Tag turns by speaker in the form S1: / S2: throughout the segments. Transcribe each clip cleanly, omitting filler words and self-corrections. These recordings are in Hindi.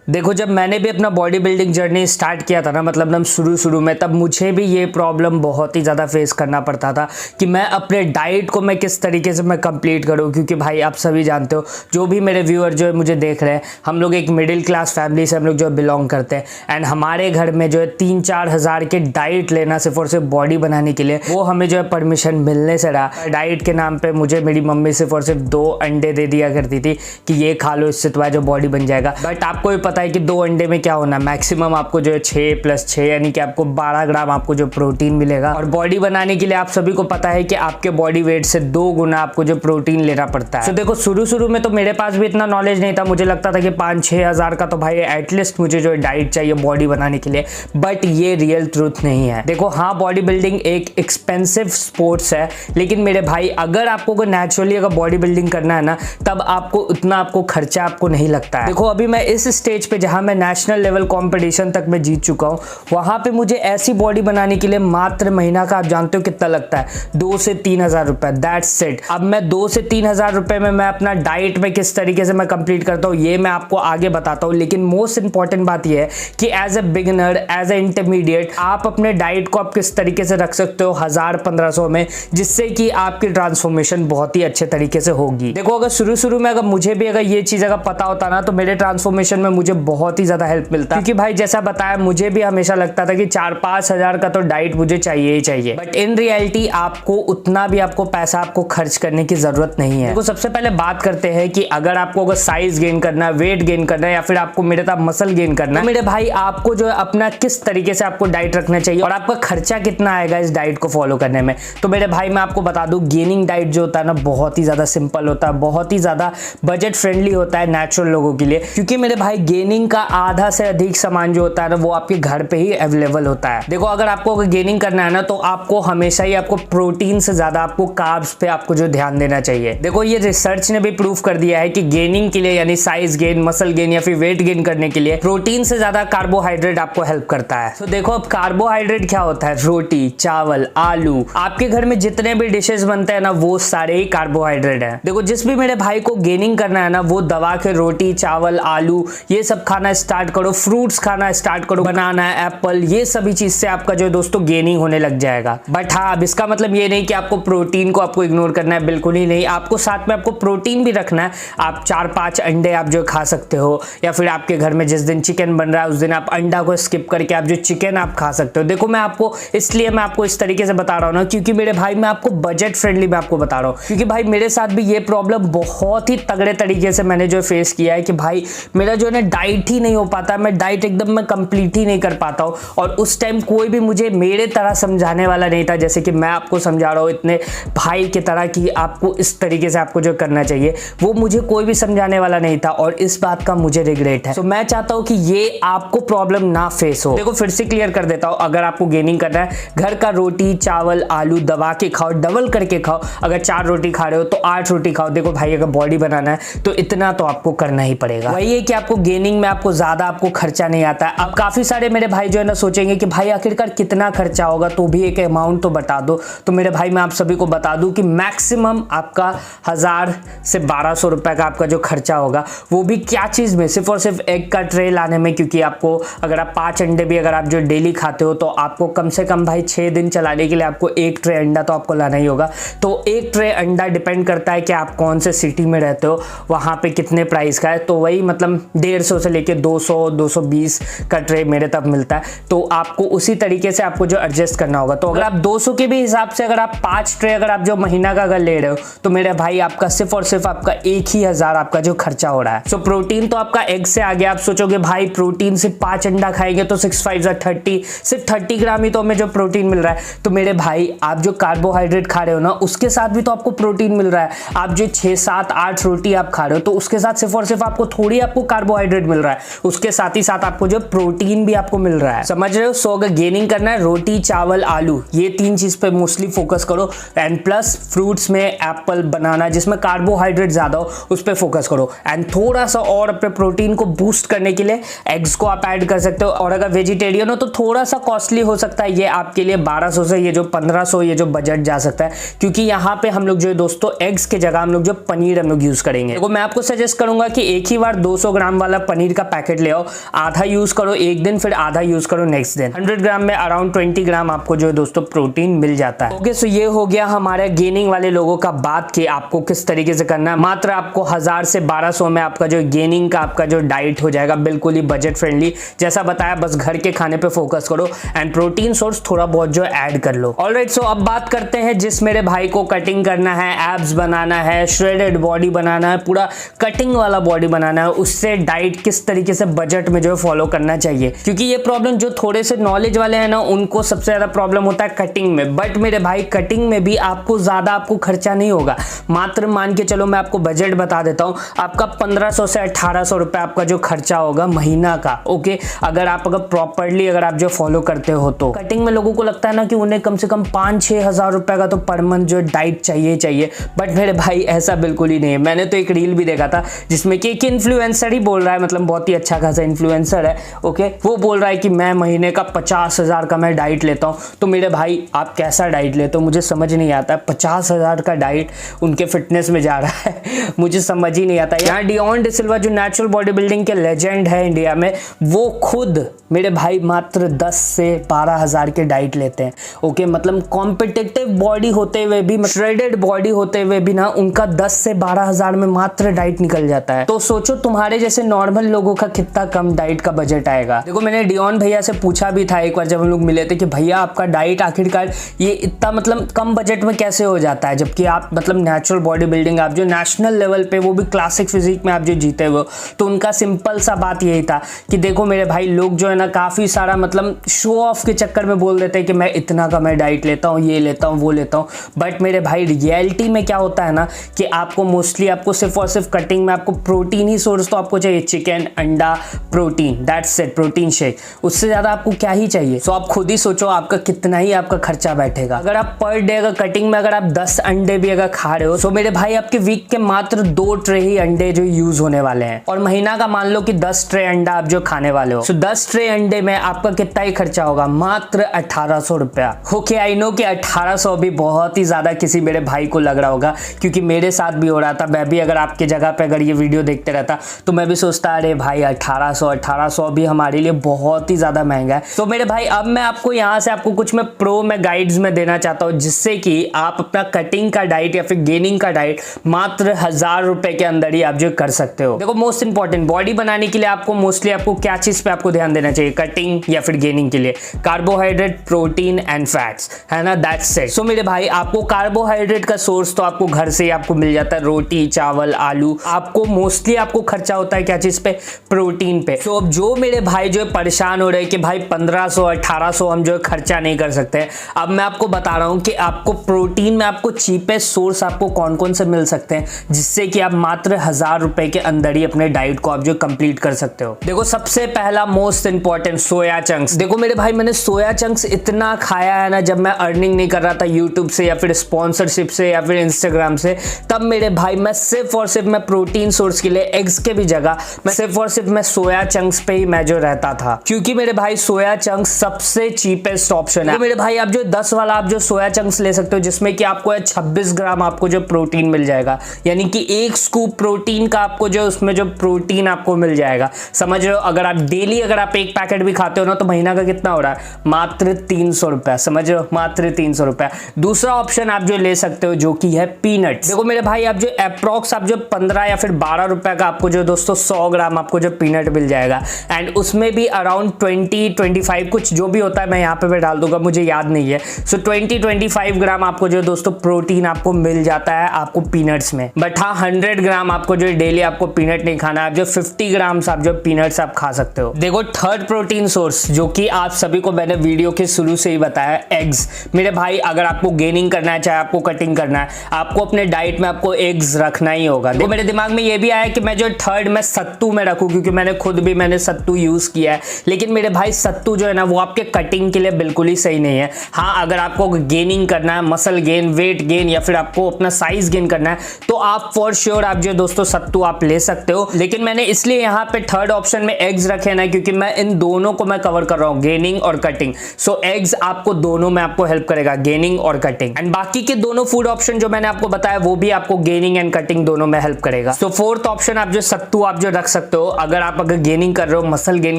S1: देखो, जब मैंने भी अपना बॉडी बिल्डिंग जर्नी स्टार्ट किया था ना, मतलब एकदम शुरू में, तब मुझे भी ये प्रॉब्लम बहुत ही ज़्यादा फेस करना पड़ता था कि मैं अपने डाइट को मैं किस तरीके से मैं कंप्लीट करूं। क्योंकि भाई आप सभी जानते हो, जो भी मेरे व्यूअर जो है मुझे देख रहे हैं, हम लोग एक मिडिल क्लास फैमिली से हम लोग जो है बिलोंग करते हैं। एंड हमारे घर में जो है 3-4 हज़ार के डाइट लेना सिर्फ और सिर्फ बॉडी बनाने के लिए, वो हमें जो है परमिशन मिलने से रहा। डाइट के नाम पर मुझे मेरी मम्मी सिर्फ और सिर्फ 2 अंडे दे दिया करती थी कि ये खा लो, इससे तुम्हारा जो बॉडी बन जाएगा। बट आपको भी पता है कि 2 अंडे में क्या होना, मैक्सिमम आपको जो है 6 + 6 यानी कि आपको 12 ग्राम आपको जो प्रोटीन मिलेगा। और बॉडी बनाने के लिए आप सभी को पता है कि आपके बॉडी वेट से 2 गुना आपको जो प्रोटीन लेना पड़ता है। तो देखो, शुरू में तो मेरे पास भी इतना नॉलेज नहीं था। मुझे लगता था कि 5-6 हज़ार का तो भाई एटलीस्ट मुझे जो डाइट चाहिए बॉडी बनाने के लिए। बट ये रियल ट्रूथ नहीं है। देखो हाँ, बॉडी बिल्डिंग एक एक्सपेंसिव स्पोर्ट्स है, लेकिन मेरे भाई अगर आपको नेचुरली अगर बॉडी बिल्डिंग करना है ना, तब आपको उतना आपको खर्चा आपको नहीं लगता है। देखो अभी मैं इस स्टेज पे जहां मैं नेशनल लेवल कंपटीशन तक मैं जीत चुका हूं, वहां पे मुझे ऐसी बॉडी बनाने के लिए मात्र महीना का आप जानते हो कितना लगता है, 2 से 3 हज़ार रुपए। That's it. अब मैं 2 से 3 हज़ार रुपए में मैं अपना डाइट में किस तरीके से मैं कंप्लीट करता हूं, ये मैं आपको आगे बताता हूं। लेकिन मोस्ट इंपॉर्टेंट बात यह है कि as a beginner, as a intermediate, आप अपने डाइट को आप किस तरीके से रख सकते हो 1000-1500 में, जिससे कि आपकी ट्रांसफॉर्मेशन बहुत ही अच्छे तरीके से होगी। देखो अगर शुरू में अगर मुझे भी अगर ये चीज अगर पता होता ना, तो मेरे ट्रांसफॉर्मेशन में मुझे बहुत ही ज्यादा हेल्प मिलता। क्योंकि भाई जैसा बताया, मुझे भी हमेशा लगता था कि 4-5 हज़ार का तो डाइट मुझे चाहिए ही चाहिए। बट इन रियलिटी आपको उतना भी आपको पैसा आपको खर्च करने की जरूरत नहीं है। देखो सबसे पहले बात करते हैं कि अगर आपको अगर साइज गेन करना है, वेट गेन करना है, या फिर आपको मेरे साथ मसल गेन करना है, तो मेरे भाई आपको जो है अपना किस तरीके से आपको डाइट रखना चाहिए और आपका खर्चा कितना आएगा इस डाइट को फॉलो करने में। तो मेरे भाई मैं आपको बता दूं, गेनिंग डाइट जो होता है ना, बहुत ही ज्यादा सिंपल होता है, बहुत ही ज्यादा बजट फ्रेंडली होता है नेचुरल लोगों के लिए। क्योंकि मेरे भाई गेनिंग का आधा से अधिक सामान जो होता है ना, वो आपके घर पे ही अवेलेबल होता है। देखो अगर आपको गेनिंग करना है ना, तो आपको हमेशा ही आपको प्रोटीन से ज्यादा आपको कार्ब्स पे आपको जो ध्यान देना चाहिए। देखो ये रिसर्च ने भी प्रूव कर दिया है कि गेनिंग के लिए, यानी साइज गेन, मसल गेन या फिर वेट गेन करने के लिए, प्रोटीन से ज्यादा कार्बोहाइड्रेट आपको हेल्प करता है। तो देखो अब कार्बोहाइड्रेट क्या होता है, रोटी, चावल, आलू, आपके घर में जितने भी डिशेस बनते हैं ना, वो सारे ही कार्बोहाइड्रेट है। देखो जिस भी मेरे भाई को गेनिंग करना है ना, वो दबा के रोटी, चावल, आलू ये सब खाना स्टार्ट करो, फ्रूट्स खाना स्टार्ट करो, बनाना, एप्पल, ये सभी चीज से आपका जो है दोस्तों गेनिंग होने लग जाएगा। बट हाँ, अब इसका मतलब ये नहीं कि आपको प्रोटीन को आपको इग्नोर करना है, बिल्कुल ही नहीं। आपको साथ में आपको प्रोटीन भी रखना है। आप 4-5 अंडे आप जो खा सकते हो, या फिर आपके घर में जिस दिन चिकन बन रहा है उस दिन आप अंडा को स्किप करके आप जो चिकन आप खा सकते हो। देखो मैं आपको इसलिए मैं आपको इस तरीके से बता रहा हूँ ना, क्योंकि मेरे भाई मैं आपको बजट फ्रेंडली मैं आपको बता रहा हूँ। क्योंकि भाई मेरे साथ भी ये प्रॉब्लम बहुत ही तगड़े तरीके से मैंने जो फेस किया है कि भाई मेरा जो है ना डाइट ही नहीं हो पाता, मैं डाइट एकदम मैं कंप्लीट ही नहीं कर पाता हूँ। और उस टाइम कोई भी मुझे मेरे तरह समझाने वाला नहीं था, जैसे कि मैं आपको समझा रहा हूँ इतने भाई की तरह कि आपको इस तरीके से आपको जो करना चाहिए, वो मुझे कोई भी समझाने वाला नहीं था। और इस बात का मुझे रिग्रेट है। तो मैं चाहता हूँ कि ये आपको प्रॉब्लम ना फेस हो। देखो फिर से क्लियर कर देता हूँ, अगर आपको गेनिंग करना है, घर का रोटी, चावल, आलू दबा के खाओ, डबल करके खाओ। अगर 4 रोटी खा रहे हो तो 8 रोटी खाओ। देखो भाई अगर बॉडी बनाना है तो इतना तो आपको करना ही पड़ेगा। वही है कि आपको गेनिंग में आपको ज्यादा आपको खर्चा नहीं आता है। अब काफी सारे मेरे भाई जो है ना सोचेंगे कि भाई आखिरकार कितना खर्चा होगा, तो भी एक अमाउंट तो बता दो। तो मेरे भाई मैं आप सभी को बता दूं कि मैक्सिमम आपका 1000 से 1200 रुपए का आपका जो खर्चा होगा, वो भी क्या चीज में, सिर्फ और सिर्फ एग का ट्रे लाने में। क्योंकि आपको अगर आप 5 अंडे भी अगर आप जो डेली खाते हो, तो आपको कम से कम भाई 6 दिन चलाने के लिए आपको 1 ट्रे अंडा तो आपको लाना ही होगा। तो 1 ट्रे अंडा डिपेंड करता है कि आप कौन से सिटी में रहते हो, वहां पे कितने प्राइस का है। तो वही मतलब 150 से लेके 200-220 का ट्रे मेरे तब मिलता है। तो आपको उसी तरीके से आपको जो एडजस्ट करना होगा। तो अगर आप 200 के भी हिसाब से अगर आप 5 ट्रे अगर आप जो महीना का अगर ले रहे हो, तो मेरे भाई आपका सिर्फ और सिर्फ आपका 1000 आपका जो खर्चा हो रहा है। सो प्रोटीन तो आपका एग से आ गया। आप सोचोगे भाई प्रोटीन सिर्फ 5 अंडा खाएंगे तो 6×5 = 30, सिर्फ 30 ग्राम ही तो हमें जो प्रोटीन मिल रहा है। तो मेरे भाई आप जो कार्बोहाइड्रेट खा रहे हो ना, उसके साथ भी तो आपको प्रोटीन मिल रहा है। आप जो 6-7-8 रोटी आप खा रहे हो, तो उसके साथ सिर्फ और सिर्फ आपको थोड़ी आपको कार्बोहाइड्रेट मिल रहा है, उसके साथ ही साथ आपको जो प्रोटीन भी आपको मिल रहा है। समझ रहे हो? सो अगर गेनिंग करना है, रोटी, चावल, आलू, ये 3 चीज पे मोस्टली फोकस करो। एंड प्लस फ्रूट्स में एप्पल, बनाना, जिसमें कार्बोहाइड्रेट ज्यादा हो, उस पर फोकस करो। एंड थोड़ा सा और अपने प्रोटीन को बूस्ट करने के लिए एग्स को आप ऐड कर सकते हो। और अगर वेजिटेरियन हो तो थोड़ा सा कॉस्टली हो सकता है ये आपके लिए, 1200 से ये जो 1500 ये जो बजट जा सकता है। क्योंकि यहाँ पे हम लोग जो है दोस्तों एग्स के जगह हम लोग जो पनीर हम लोग यूज करेंगे। तो मैं आपको सजेस्ट करूंगा कि एक ही बार 200 ग्राम वाला पनीर का पैकेट ले आओ, आधा यूज करो एक दिन, फिर आधा यूज करो नेक्स्ट दिन। 100 ग्राम में अराउंड 20 ग्राम आपको जो है दोस्तों प्रोटीन मिल जाता है। ओके, सो ये हो गया हमारे गेनिंग वाले लोगों का बात कि आपको किस तरीके से करना है। मात्र आपको 1000 से 1200 में आपका जो गेनिंग का आपका जो डाइट हो जाएगा, बिल्कुल ही बजट फ्रेंडली। जैसा बताया, बस घर के खाने पे फोकस करो एंड प्रोटीन सोर्स थोड़ा बहुत जो ऐड कर लो। ऑलराइट, सो अब बात करते हैं जिस मेरे भाई को कटिंग करना है, एब्स बनाना है, श्रेडेड बॉडी बनाना है, पूरा कटिंग वाला बॉडी बनाना है, उससे डाइट किस तरीके से बजट में जो है फॉलो करना चाहिए। क्योंकि ये प्रॉब्लम जो थोड़े से नॉलेज वाले हैं ना, उनको सबसे ज्यादा प्रॉब्लम होता है कटिंग में। बट मेरे भाई कटिंग में भी आपको ज्यादा आपको खर्चा नहीं होगा। मात्र मान के चलो, मैं आपको बजट बता देता हूं, आपका 1500 से 1800 रुपए आपका जो खर्चा होगा महीना का। ओके, अगर प्रॉपरली अगर आप जो फॉलो करते हो तो। कटिंग में लोगों को लगता है ना कि उन्हें कम से कम 5-6 हजार रुपए का तो पर मंथ जो डाइट चाहिए। बट मेरे भाई ऐसा बिल्कुल ही नहीं है। मैंने तो एक रील भी देखा था जिसमें कि एक इन्फ्लुएंसर ही बोल रहा है, मतलब बहुत ही अच्छा खासा इन्फ्लुएंसर है। ओके, वो बोल रहा है कि मैं महीने का 50,000 का मैं डाइट लेता हूं। तो मेरे भाई आप कैसा डाइट लेते हो मुझे समझ नहीं आता। 50,000 का डाइट उनके फिटनेस में जा रहा है मुझे समझ ही नहीं आता। यहाँ डियोन डिसिल्वा जो नेचुरल बॉडी बिल्डिंग के लेजेंड है इंडिया में, वो खुद मेरे भाई मात्र 10 से 12,000 के डाइट लेते हैं। ओके, मतलब कॉम्पिटिटिव बॉडी होते हुए भी, श्रेडेड बॉडी होते हुए भी ना, उनका 10 से 12,000 में मात्र डाइट निकल जाता है। तो सोचो तुम्हारे जैसे नॉर्मल लोगों का कितना कम डाइट का बजट आएगा। देखो, मैंने डियोन भैया से पूछा भी था एक बार जब हम लोग मिले थे कि भैया आपका डाइट आखिरकार ये इतना मतलब कम बजट में कैसे हो जाता है, जबकि आप मतलब नेचुरल बॉडी बिल्डिंग आप जो नेशनल लेवल पे, वो भी क्लासिक फिजिक में आप जो जीते हुए। तो उनका सिंपल सा बात यही था कि देखो मेरे भाई, लोग जो है ना काफी सारा मतलब शो ऑफ के चक्कर में बोल देते हैं कि मैं इतना का मैं डाइट लेता हूँ, ये लेता हूँ, वो लेता हूँ। बट मेरे भाई रियलिटी में क्या होता है ना कि आपको मोस्टली आपको सिर्फ और सिर्फ कटिंग में आपको प्रोटीन ही सोर्स तो आपको चाहिए, चिकन, अंडा, protein, that's it, protein shake. उससे ज्यादा आपको क्या ही चाहिए। सो आप खुद ही सोचो आपका कितना ही आपका खर्चा बैठेगा। अगर आप पर डे अगर कटिंग में अगर आप 10 अंडे भी अगर खा रहे हो, तो मेरे भाई आपके वीक के मात्र 2 ट्रे ही अंडे जो यूज होने वाले हैं। और महीना का मान लो कि 10 ट्रे अंडा आप जो खाने वाले हो। सो 10 ट्रे अंडे में आपका कितना ही खर्चा होगा, मात्र 1800 रुपया। ओके, आई नो कि 1800 भी बहुत ही ज्यादा किसी मेरे भाई को लग रहा होगा, क्योंकि मेरे साथ भी हो रहा था। मैं भी अगर आपके जगह पे अगर ये वीडियो देखते रहता तो मैं भी सोचता अरे भाई 1800 भी हमारे लिए बहुत ही ज्यादा महंगा है। तो मेरे भाई अब मैं आपको यहाँ से आपको कुछ मैं प्रो में गाइड्स में देना चाहता हूँ, जिससे कि आप अपना कटिंग का डाइट या फिर गेनिंग का डाइट मात्र 1000 रुपए के अंदर ही आप जो कर सकते हो। देखो, मोस्ट इंपॉर्टेंट बॉडी बनाने के लिए आपको मोस्टली आपको क्या चीज पे आपको ध्यान देना चाहिए कटिंग या फिर गेनिंग के लिए? कार्बोहाइड्रेट, प्रोटीन एंड फैट्स, है ना, दैट्स इट। सो मेरे भाई आपको कार्बोहाइड्रेट का सोर्स तो आपको घर से ही आपको मिल जाता है, रोटी, चावल, आलू। आपको मोस्टली आपको खर्चा होता है क्या चीज पे? प्रोटीन पे। तो अब जो मेरे भाई जो परेशान हो रहे हैं कि भाई 1500-1800 हम जो खर्चा नहीं कर सकते, अब मैं आपको बता रहा हूं कि आपको प्रोटीन में आपको चीपेस्ट सोर्स आपको कौन कौन से मिल सकते हैं, जिससे कि आप मात्र 1000 रुपए के अंदर ही अपने डाइट को आप जो कंप्लीट कर सकते हो। देखो, सबसे पहला मोस्ट इंपॉर्टेंट सोया चंक्स। देखो मेरे भाई, मैंने सोया चंक्स इतना खाया है ना, जब मैं अर्निंग नहीं कर रहा था यूट्यूब से या फिर स्पॉन्सरशिप से या फिर इंस्टाग्राम से, तब मेरे भाई मैं सिर्फ और सिर्फ मैं प्रोटीन सोर्स के लिए एग्स के भी जगह मैं सिर्फ और सिर्फ मैं सोया चंक्स पे ही मैं जो रहता था, क्योंकि मेरे भाई सोया चंक्स सबसे चीपेस्ट ऑप्शन है। तो मेरे भाई आप जो 10 वाला आप जो सोया चंक्स ले सकते हो, जिसमें कि आपको 26 ग्राम आपको जो प्रोटीन मिल जाएगा, यानी कि एक स्कूप प्रोटीन का आपको जो उसमें जो प्रोटीन आपको मिल जाएगा। समझ रहे हो? अगर आप डेली अगर आप एक पैकेट भी खाते हो ना, तो महीना का कितना हो रहा है? मात्र 300 रुपया। समझ रहे हो? मात्र 300 रुपया। दूसरा ऑप्शन आप जो ले सकते हो, जो कि है पीनट्स। देखो मेरे भाई, आप जो अप्रॉक्स आप जो 15 या फिर 12 रुपए का आपको जो दोस्तों 100 ग्राम आपको जो पीनट मिल जाएगा, एंड उसमें भी अराउंड 20-25 कुछ जो भी होता है, मैं यहाँ पे भी डाल दूंगा, मुझे याद नहीं है। सो 20-25 ग्राम आपको जो दोस्तों प्रोटीन आपको मिल जाता है आपको पीनट्स में। बट हाँ, 100 ग्राम आपको जो डेली आपको पीनट नहीं खाना, आप जो 50 ग्राम आप जो पीनट्स आप खा सकते हो। देखो, थर्ड प्रोटीन सोर्स जो कि आप सभी को मैंने वीडियो के शुरू से ही बताया, एग्स। मेरे भाई अगर आपको गेनिंग करना है, चाहे आपको कटिंग करना है, आपको अपने डाइट में आपको एग्स रखना ही होगा। देखो मेरे दिमाग में ये भी आया कि मैं जो थर्ड में सत्तू में रखूं, क्योंकि मैंने खुद भी मैंने सत्तू यूज किया है। लेकिन मेरे भाई सत्तू जो है ना, वो आपके कटिंग के लिए बिल्कुल ही सही नहीं है। हाँ, अगर आपको गेनिंग करना है, मसल गेन, वेट गेन या फिर आपको अपना साइज गेन करना है, तो आप फॉर श्योर आप जो दोस्तों सत्तू आप ले सकते हो। लेकिन मैंने इसलिए यहाँ पे थर्ड ऑप्शन में एग्स रखे ना, क्योंकि मैं इन दोनों को मैं कवर कर रहा हूँ, गेनिंग और कटिंग। सो एग्स आपको दोनों में आपको हेल्प करेगा, गेनिंग और कटिंग। एंड बाकी के दोनों फूड ऑप्शन जो मैंने आपको बताया, वो भी आपको गेनिंग एंड कटिंग दोनों में हेल्प करेगा। सो फोर्थ ऑप्शन आप जो सत्तू आप जो रख सकते सकते हो, अगर गेनिंग कर रहे हो, मसल गेन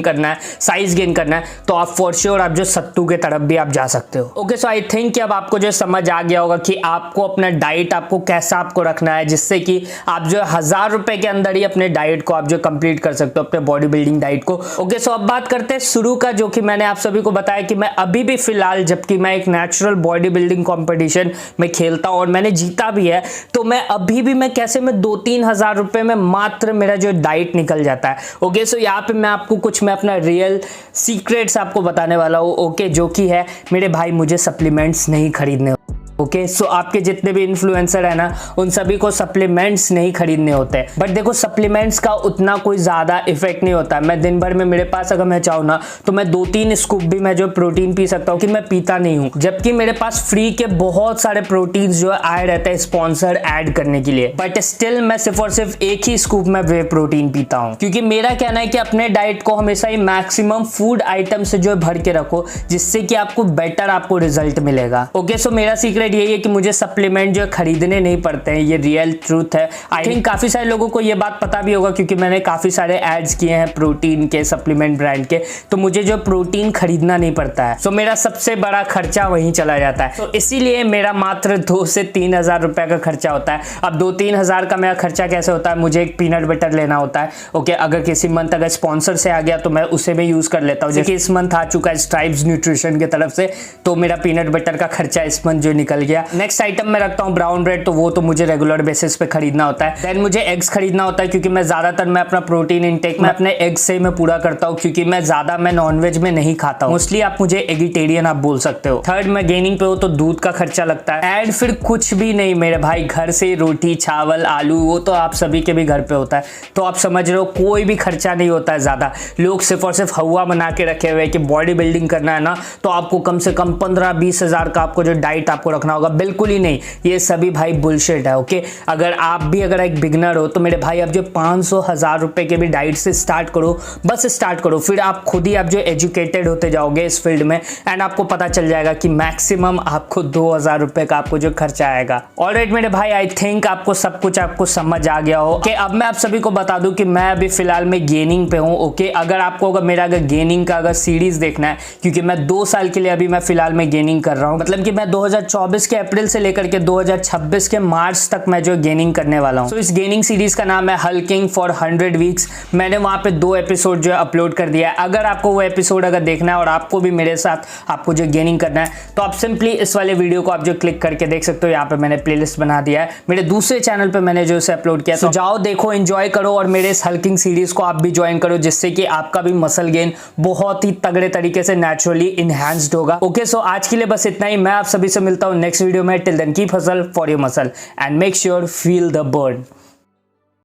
S1: करना है, साइज गेन करना है, तो आप फॉर श्योर आप जो सत्तू के तरफ भी आप जा सकते हो। ओके, सो आई थिंक कि अब आपको जो समझ आ गया होगा कि आपको अपना डाइट आपको कैसा आपको रखना है, जिससे कि आप जो 1000 रुपए के अंदर ही अपने डाइट को आप जो कंप्लीट कर सकते हो, अपने बॉडी बिल्डिंग डाइट को। ओके, सो अब बात करते हैं शुरू का, जो कि मैंने आप सभी को बताया कि मैं अभी भी फिलहाल, जबकि मैं एक नेचुरल बॉडी बिल्डिंग कॉम्पिटिशन में खेलता हूं और मैंने जीता भी है, तो मैं अभी भी मैं कैसे में 2-3 हजार रुपए में मात्र मेरा जो डाइट निकल जाता है। ओके, सो यहाँ पे मैं आपको कुछ मैं अपना रियल सीक्रेट्स आपको बताने वाला हूँ। ओके, जो कि है मेरे भाई, मुझे सप्लीमेंट्स नहीं खरीदने। ओके, सो आपके जितने भी इन्फ्लुएंसर है ना, उन सभी को सप्लीमेंट्स नहीं खरीदने होते हैं। बट देखो, सप्लीमेंट्स का उतना कोई ज़्यादा इफेक्ट नहीं होता है। मैं दिन भर में, मेरे पास अगर मैं चाहूँ ना, तो मैं 2-3 स्कूप भी मैं जो प्रोटीन पी सकता हूँ, कि मैं पीता नहीं हूँ। जबकि मेरे पास फ्री के बहुत सारे प्रोटीन जो आए रहते हैं स्पॉन्सर ऐड करने के लिए, बट स्टिल मैं सिर्फ और सिर्फ एक ही स्कूप में वे प्रोटीन पीता हूँ। क्योंकि मेरा कहना है कि अपने डाइट को हमेशा ही मैक्सिमम फूड आइटम से जो भर के रखो, जिससे कि आपको बेटर आपको रिजल्ट मिलेगा। ओके, सो मेरा सीक्रेट यही है कि मुझे सप्लीमेंट जो खरीदने नहीं पड़ते हैं, ये रियल ट्रूथ है। आई थिंक काफी सारे लोगों को ये बात पता भी होगा, क्योंकि मैंने काफी सारे एड्स किए हैं प्रोटीन के, सप्लीमेंट ब्रांड के, तो मुझे जो प्रोटीन खरीदना नहीं पड़ता है। सो मेरा सबसे बड़ा खर्चा वहीं चला जाता है। तो इसीलिए मेरा मात्र 2 से 3 हजार रुपए का खर्चा होता है। अब 2-3 हजार का मेरा खर्चा कैसे होता है? मुझे एक पीनट बटर लेना होता है। ओके, अगर किसी मंथ अगर स्पॉन्सर से आ गया तो मैं उसे भी यूज कर लेता हूँ। जैसे इस मंथ आ चुका है स्ट्राइप्स न्यूट्रिशन की तरफ से, तो मेरा पीनट बटर का खर्चा इस मंथ जो निकल गया। नेक्स्ट आइटम मैं रखता हूँ ब्राउन ब्रेड, तो वो तो मुझे रेगुलर बेसिस पे खरीदना होता है। देन मुझे एग्स खरीदना होता है, क्योंकि मैं ज्यादातर मैं अपना प्रोटीन इंटेक में अपने एग से मैं पूरा करता हूँ, क्योंकि मैं ज्यादा मैं नॉनवेज में नहीं खाता हूँ। मोस्टली आप मुझे एगिटेरियन आप बोल सकते हो। थर्ड, मैं गेनिंग पे हो तो दूध का खर्चा लगता है। एंड फिर कुछ भी नहीं मेरे भाई, घर से रोटी चावल आलू, वो तो आप सभी के भी घर पे होता है। तो आप समझ रहे हो, कोई भी खर्चा नहीं होता है ज्यादा। लोग सिर्फ और सिर्फ हवा बना के रखे हुए कि बॉडी बिल्डिंग करना है ना, तो आपको कम से कम 15-20 हजार का आपको जो डाइट आपको रखना होगा। बिल्कुल ही नहीं, ये सभी भाई बुलशिट है। ओके, अगर आप भी अगर एक बिगनर हो तो मेरे भाई आप जो 500-1000 रुपए के भी डाइट से स्टार्ट करो, बस स्टार्ट करो। फिर आप खुद ही आप जो एजुकेटेड होते जाओगे इस फील्ड में, एंड आपको पता चल जाएगा कि मैक्सिमम आपको 2000 रुपए का आपको जो खर्चा आएगा। ऑलराइट मेरे भाई, आई थिंक आपको सब कुछ आपको समझ आ गया हो। ओके, अब मैं आप सभी को बता दूं कि मैं अभी फिलहाल में गेनिंग पे हूँ। ओके, अगर आपको मेरा गेनिंग का अगर सीरीज देखना है, क्योंकि मैं 2 साल के लिए अभी मैं फिलहाल में गेनिंग कर रहा हूँ, मतलब कि मैं 2024 के अप्रैल से लेकर के 2026 के मार्च तक मैं जो गेनिंग करने वाला हूं। तो इस गेनिंग सीरीज का नाम है हल्किंग फॉर 100 वीक्स। मैंने वहां पे 2 एपिसोड जो है अपलोड कर दिया है। अगर आपको वो एपिसोड अगर देखना है और आपको भी मेरे साथ आपको जो गेनिंग करना है, तो आप सिंपली इस वाले वीडियो को आप जो क्लिक करके देख सकते हो। यहाँ पे मैंने प्लेलिस्ट बना दिया है, मेरे दूसरे चैनल पे मैंने जो इसे अपलोड किया। तो जाओ देखो, एंजॉय करो और मेरे इस हल्किंग सीरीज को आप भी ज्वाइन करो, जिससे कि आपका भी मसल गेन बहुत ही तगड़े तरीके से नेचुरली इनहैंस्ड होगा। ओके, सो आज के लिए बस इतना ही। मैं आप सभी से मिलता हूँ नेक्स्ट वीडियो में। Till then keep hustle for your muscle and make sure feel the burn.